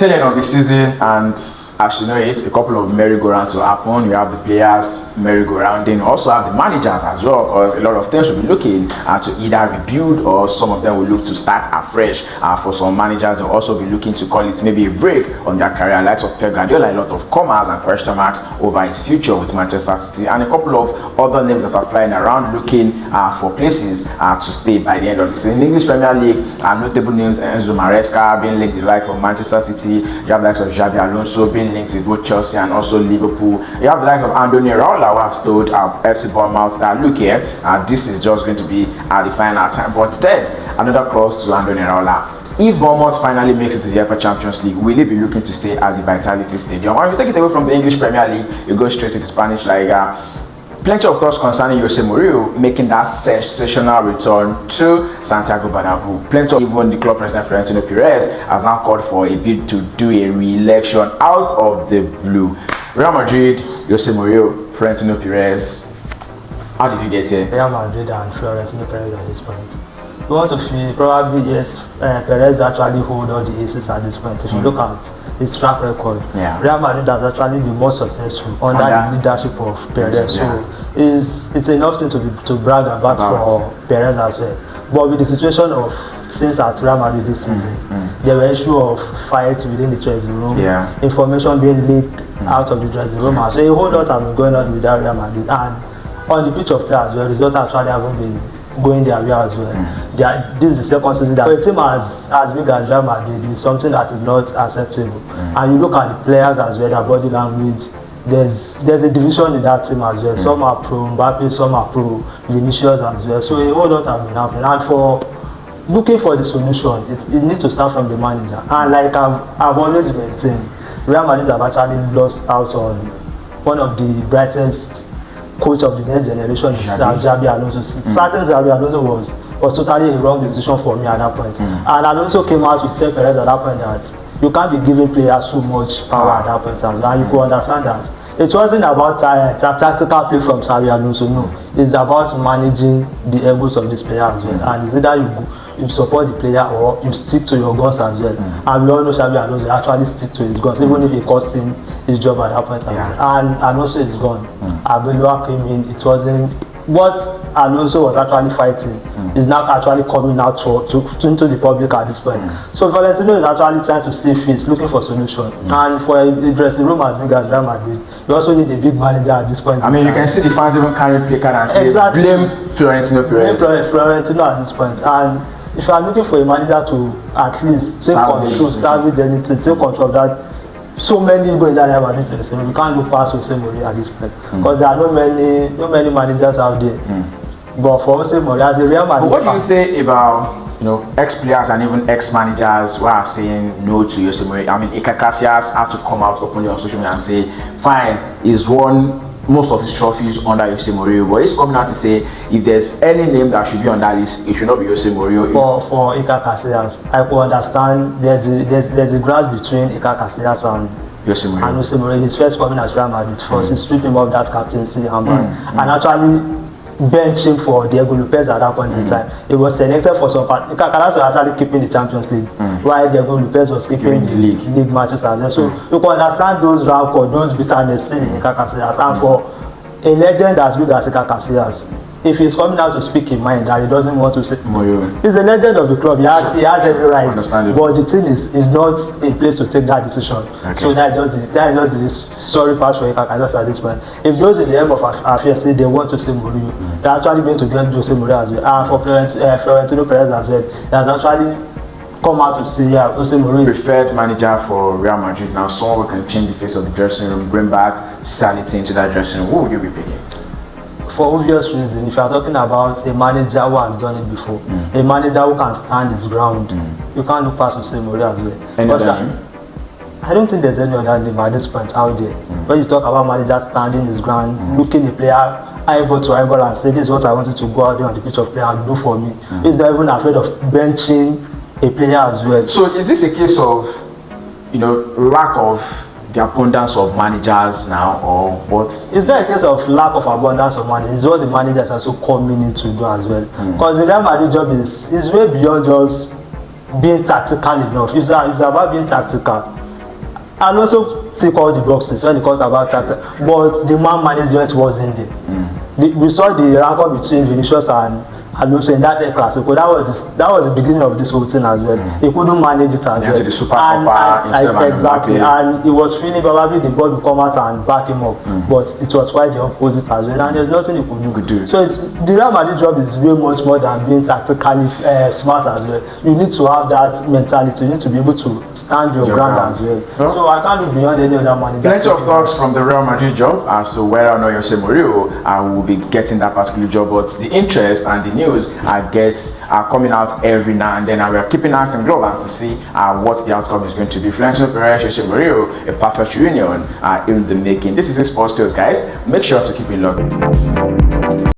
tail end of the season, and as you know it, a couple of merry-go-rounds will happen. You have the players merry-go-rounding, also have the managers as well, because a lot of things will be looking to either rebuild, or some of them will look to start afresh. For some managers, they'll also be looking to call it maybe a break on their career. Likes of Pep Guardiola, a lot of commas and question marks over his future with Manchester City, and a couple of other names that are flying around looking for places to stay by the end of the season. In the English Premier League, notable names: Enzo Maresca being linked to the likes of Manchester City. You have the likes of Xabi Alonso being linked with both Chelsea and also Liverpool. You have the likes of Andoni Raiola, who have told FC Bournemouth that look here, this is just going to be the final time. But then another cross to Andoni Raiola. If Bournemouth finally makes it to the FA Champions League, will they be looking to stay at the Vitality Stadium? And if you take it away from the English Premier League, you go straight to the Spanish Liga. Plenty of thoughts concerning Jose Mourinho making that sensational return to Santiago Bernabeu. Plenty of, even the club president Florentino Perez has now called for a bid to do a re-election out of the blue. Real Madrid, Jose Mourinho, Florentino Perez. How did you get here? Real Madrid and Florentino Perez at this point. We want to feel probably yes, Perez actually hold all the aces at this point. If you look at his track record, Real Madrid is actually the most successful under the leadership of Perez. So it's enough thing to brag about for Perez as well. But with the situation of things at Real Madrid this season, there were issue of fights within the dressing room, information being leaked out of the dressing room. So a whole lot has been going on with Real Madrid, and on the pitch of play as well, results actually haven't been going their way as well. This is the second season that for a team as big as Real Madrid is something that is not acceptable. And you look at the players as well, their body language. There's a division in that team as well. Some are pro Mbappe, some are pro Vinicius as well. So a whole lot has been happening. And for looking for the solution, it needs to start from the manager. And like I've always maintained, Real Madrid have actually lost out on one of the brightest coach of the next generation, Xabi Alonso. Certain Xabi Alonso was totally a wrong decision for me at that point. And Alonso came out to tell Perez at that point that you can't be giving players so much power at that point as well. And you could understand that. It wasn't about tactical play from Xabi Alonso, no. It's about managing the egos of this player as well. And it's either you support the player or you stick to your guns as well. And we all know Xabi Alonso actually stick to his guns, even if it cost him his job at that point. And Alonso is gone. Arbeloa came in. It wasn't what Alonso was actually fighting is now actually coming out into the public at this point. So Valentino is actually trying to see fit, looking for solution. And for a dressing room as big as Real Madrid, you also need a big manager at this point. I mean, you can see the fans even carry play card and say, blame Florentino Perez. Blame Florentino at this point. And if you are looking for a manager to at least take control, salvage anything, take control of that, so many people in that Real Madrid dressing room, you can't look past Jose Mourinho at this point because there are no many managers out there. But for Jose Mourinho, as a Real Madrid, but what do you say about ex-players and even ex-managers who are saying no to Jose Mourinho? I mean, Iker Casillas had to come out openly on social media and say, fine, he's won most of his trophies under Jose Mourinho, but he's coming out to say if there's any name that should be on that list, it should not be Jose Mourinho. For Iker Casillas, I could understand there's a grudge between Iker Casillas and Jose Mourinho. His first coming as Real Madrid first, he stripped him of that captaincy and actually bench him for Diego Lopez at that point in time. He was selected for some part. Iker Casillas was actually keeping the Champions League, while Diego Lopez was keeping the league matches as well. So you can understand those rancor, those bitterness in Iker Casillas. And for a legend as big as Iker Casillas, if he's coming out to speak in mind that he doesn't want to say he's a legend of the club, he has every right. But the thing is not a place to take that decision. So that is just the sorry pass for Iker Casillas at this point. If those in the end of affairs say they want to say Mourinho, they're actually going to get Jose Mourinho as well. And for Florentino Perez as well, they actually come out to say Jose Mourinho preferred manager for Real Madrid. Now someone who can change the face of the dressing room, bring back sanity into that dressing room. Who would you be picking? For obvious reasons, if you are talking about a manager who has done it before, a manager who can stand his ground, you can't look past Jose Mourinho as well. Any other name? I don't think there's any other name at this point out there. When you talk about manager standing his ground, looking the player eyeball to eyeball and say, this is what I want you to go out there on the pitch of play and do for me. He's not even afraid of benching a player as well. So is this a case of, lack of the abundance of managers now, or what? It's not a case of lack of abundance of managers. It's what the managers are also coming in to do as well. Because the Real Madrid job is way beyond just being tactical enough. It's about being tactical. and also tick all the boxes when it comes about that. But the man management wasn't there. We saw the rancor between Vinicius and Alonso in that Clasico. That was the beginning of this whole thing as well. He couldn't manage it as well. The Super Copa, exactly, and he was feeling probably the ball would come out and back him up, but it was quite the opposite as well, and there's nothing he could do. So the Real Madrid job is way much more than being tactically smart as well. You need to have that mentality. You need to be able to stand your ground as well. So I can't look beyond any other manager. Plenty of thoughts from the Real Madrid job as to whether or not Jose Mourinho will be getting that particular job, but the interest and the news are coming out every now and then, and we are keeping out in global to see what the outcome is going to be. Florentino Perez, Jose Mourinho, a perfect union in the making. This is Sports Tales, guys. Make sure to keep it locked.